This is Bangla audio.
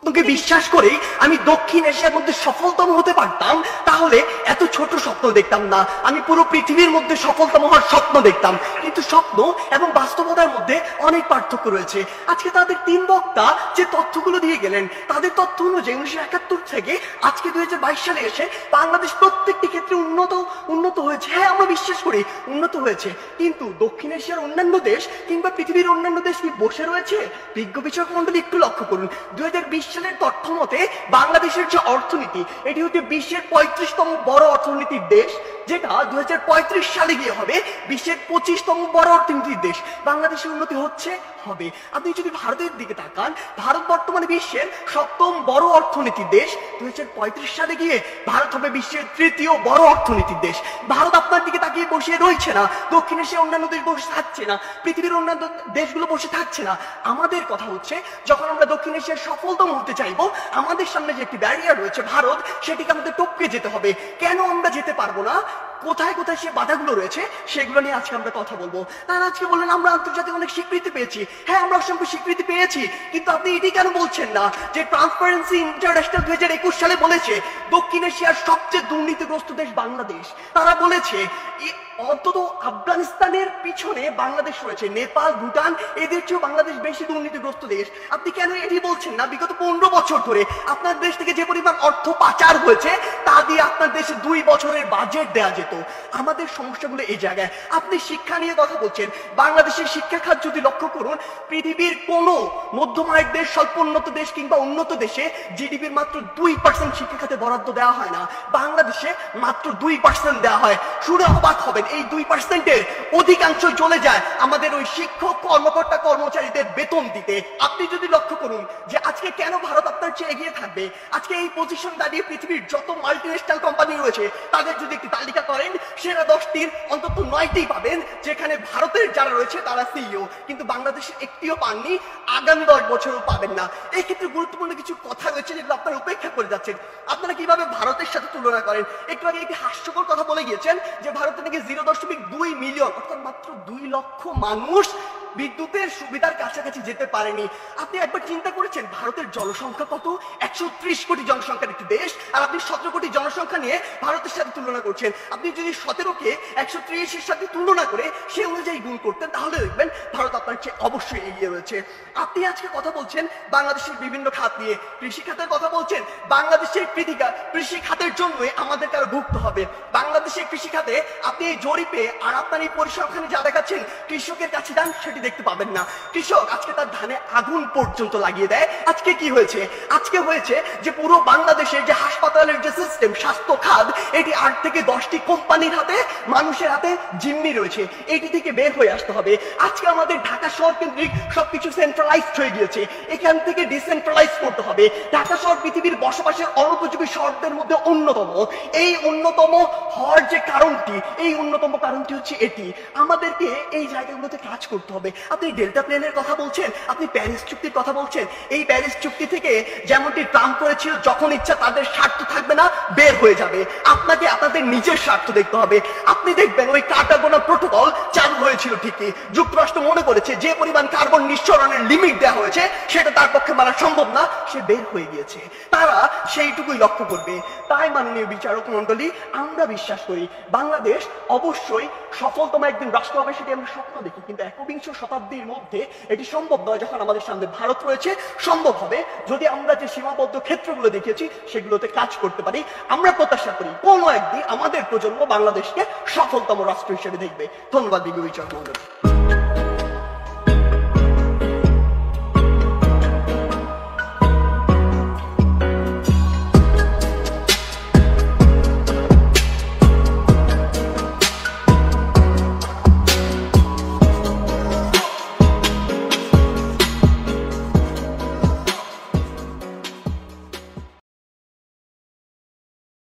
তোকে বিশ্বাস করে আমি দক্ষিণ এশিয়ার মধ্যে সফলতম হতে পারতাম, তাহলে এত ছোট স্বপ্ন দেখতাম না, আমি পুরো পৃথিবীর মধ্যে সফলতম হওয়ার স্বপ্ন দেখতাম। কিন্তু স্বপ্ন এবং বাস্তবতার মধ্যে অনেক পার্থক্য রয়েছে। আজকে তাদের তিন বক্তা যে তথ্যগুলো দিয়ে গেলেন, তাদের তথ্য অনুযায়ী 1971 থেকে আজকে 2022 সালে এসে বাংলাদেশ প্রত্যেকটি ক্ষেত্রে উন্নত হয়েছে। হ্যাঁ, আমরা বিশ্বাস করি উন্নত হয়েছে, কিন্তু দক্ষিণ এশিয়ার অন্যান্য দেশ কিংবা পৃথিবীর অন্যান্য দেশ কি বসে রয়েছে? বিজ্ঞ বিচারক মন্ডলী একটু লক্ষ্য করুন, 2020 সালের তথ্য মতে বাংলাদেশের যে অর্থনীতি, এটি হচ্ছে বিশ্বের 35তম বড় অর্থনীতির দেশ, যেটা 2035 সালে গিয়ে হবে বিশ্বের 25তম বড় অর্থনীতির দেশ। বাংলাদেশের উন্নতি হচ্ছে, হবে। আপনি যদি ভারতের দিকে তাকান, ভারত বর্তমানে বিশ্বের 7ম বড় অর্থনীতির দেশ। 2035 সালে গিয়ে ভারত হবে বিশ্বের 3য় বড় অর্থনীতির দেশ। ভারত আপনার দিকে তাকিয়ে বসে রয়েছে না, দক্ষিণ এশিয়ার অন্যান্য দেশ বসে থাকছে না, পৃথিবীর অন্যান্য দেশগুলো বসে থাকছে না। আমাদের কথা হচ্ছে, যখন আমরা দক্ষিণ এশিয়ার সফলতম হতে চাইবো, আমাদের সামনে যে একটি ব্যারিয়ার রয়েছে ভারত, সেটিকে আমাদের টপকে যেতে হবে। কেন আমরা যেতে পারবো না, কোথায় কোথায় সে বাধাগুলো রয়েছে, সেগুলো নিয়ে আজকে আমরা কথা বলবো। তারা আজকে বললেন আমরা আন্তর্জাতিক অনেক স্বীকৃতি পেয়েছি। হ্যাঁ, আমরা অসংখ্য স্বীকৃতি পেয়েছি, কিন্তু আপনি এটি কেন বলছেন না যে ট্রান্সপারেন্সি ইন্টারন্যাশনাল 2021 সালে বলেছে দক্ষিণ এশিয়ার সবচেয়ে দুর্নীতিগ্রস্ত দেশ বাংলাদেশ। তারা বলেছে অন্তত আফগানিস্তানের পিছনে বাংলাদেশ রয়েছে, নেপাল, ভুটান, এদের চেয়েও বাংলাদেশ বেশি দুর্নীতিগ্রস্ত দেশ। আপনি কেন এটি বলছেন না? বিগত 15 বছর ধরে আপনার দেশ থেকে যে পরিমাণ অর্থ পাচার হয়েছে, তা দিয়ে আপনার দেশে 2 বছরের বাজেট দেওয়া যেত। আমাদের সমস্যাগুলো এই জায়গায়। আপনি শিক্ষা নিয়ে কথা বলছেন, বাংলাদেশের শিক্ষা খাত যদি লক্ষ্য করুন, পৃথিবীর কোনো মধ্যম আয়ের দেশ, স্বল্প উন্নত দেশ কিংবা উন্নত দেশে জিডিপির মাত্র 2% শিক্ষা খাতে বরাদ্দ দেওয়া হয় না, বাংলাদেশে মাত্র 2% দেওয়া হয়। শুনে অবাক হবেন, এই 2%-এর অধিকাংশ চলে যায় আমাদের ওই শিক্ষক, কর্মকর্তা, কর্মচারীদের বেতন দিতে। আপনি যদি লক্ষ্য করুন যে আজকে কেন ভারত আপনার চেয়ে এগিয়ে থাকবে, আজকে এই পজিশন দাঁড়িয়ে পৃথিবীর যত মাল্টিন্যাশনাল কোম্পানি রয়েছে, তাদের যদি একটি তালিকা করেন, সেরা 10টির অন্তত 9টি পাবেন যেখানে ভারতের যারা রয়েছে তারা সিইও, কিন্তু বাংলাদেশের একটিও পাননি, আগামী 10 বছরও পাবেন না। এই ক্ষেত্রে গুরুত্বপূর্ণ কিছু কথা রয়েছে যেগুলো আপনারা উপেক্ষা করে যাচ্ছেন। আপনারা কিভাবে ভারতের সাথে তুলনা করেন? একটু আগে একটি হাস্যকর কথা বলে গিয়েছেন যে ভারতে নাকি 0.2 মিলিয়ন, অর্থাৎ মাত্র 2 লক্ষ মানুষ বিদ্যুতের সুবিধার কাছাকাছি যেতে পারেনি। আপনি একবার চিন্তা করেছেন ভারতের জনসংখ্যা কত? 130 কোটি জনসংখ্যার একটি দেশ, আর আপনি 17 কোটি জনসংখ্যা নিয়ে ভারতের সাথে তুলনা করছেন। আপনি যদি 17কে 130-এর সাথে তুলনা করে সে অনুযায়ী গুণ করতেন, তাহলে দেখবেন ভারত আপনার চেয়ে অবশ্যই এগিয়ে রয়েছে। আপনি আজকে কথা বলছেন বাংলাদেশের বিভিন্ন খাত নিয়ে, কৃষি খাতের কথা বলছেন। বাংলাদেশের কৃষি খাতের জন্যই আমাদের কারো ভুগতে হবে। বাংলাদেশের কৃষি খাতে আপনি এই জরিপে আর আপনার এই পরিসংখ্যানে যা দেখাচ্ছেন, কৃষকের কাছে যান সেটি দেখতে পাবেন না। কৃষক আজকে তার ধানে আগুন পর্যন্ত লাগিয়ে দেয়। আজকে কি হয়েছে? আজকে হয়েছে যে পুরো বাংলাদেশের যে হাসপাতালের যে সিস্টেম, স্বাস্থ্য খাত, এটি 8 থেকে 10টি কোম্পানির হাতে, মানুষের হাতে জিম্মি রয়েছে। এটি থেকে বের হয়ে আসতে হবে। আজকে আমাদের ঢাকা শহর কেন্দ্রিক সবকিছু সেন্ট্রালাইজড হয়ে গিয়েছে, এখান থেকে ডিসেন্ট্রালাইজ করতে হবে। ঢাকা শহর পৃথিবীর বসবাসের অনুপযোগী শহরদের মধ্যে অন্যতম। এই অন্যতম হওয়ার যে কারণটি, এই অন্যতম কারণটি হচ্ছে এটি। আমাদেরকে এই জায়গাগুলোতে কাজ করতে হবে। আপনি ডেল্টা প্লেনের কথা বলছেন, আপনি প্যারিস চুক্তির কথা বলছেন। এই প্যারিস চুক্তি থেকে যেমনটি ট্রাম্প করেছিল, যখন ইচ্ছা তাদের স্বার্থ থাকবে না, বের হয়ে যাবে। আপনাকে আপনাদের নিজের স্বার্থ দেখতে হবে। আপনি দেখবেন ওই কার্টাগোনা প্রোটোকল চালু হয়েছিল ঠিকই, যুক্তরাষ্ট্র মনে করেছে যে পরিমাণ কার্বন নিঃসরণের লিমিট দেওয়া হয়েছে সেটা তার পক্ষে মানা সম্ভব না, সে বের হয়ে গিয়েছে। তারা সেইটুকুই লক্ষ্য করবে। তাই মাননীয় বিচারক মন্ডলী, আমরা বিশ্বাস করি বাংলাদেশ অবশ্যই সফলতম একদিন রাষ্ট্র হবে, সেটি আমরা স্বপ্ন দেখি, কিন্তু 21শ শতাব্দীর মধ্যে এটি সম্ভব নয়। যখন আমাদের সামনে ভারত রয়েছে, সম্ভব হবে যদি আমরা যে সীমাবদ্ধ ক্ষেত্রগুলো দেখেছি সেগুলোতে কাজ করতে পারি। আমরা প্রত্যাশা করি কোনো একদিন আমাদের প্রজন্ম বাংলাদেশকে সফলতম রাষ্ট্র হিসেবে দেখবে। ধন্যবাদ বিজ্ঞ বিচারক মন্ডলী।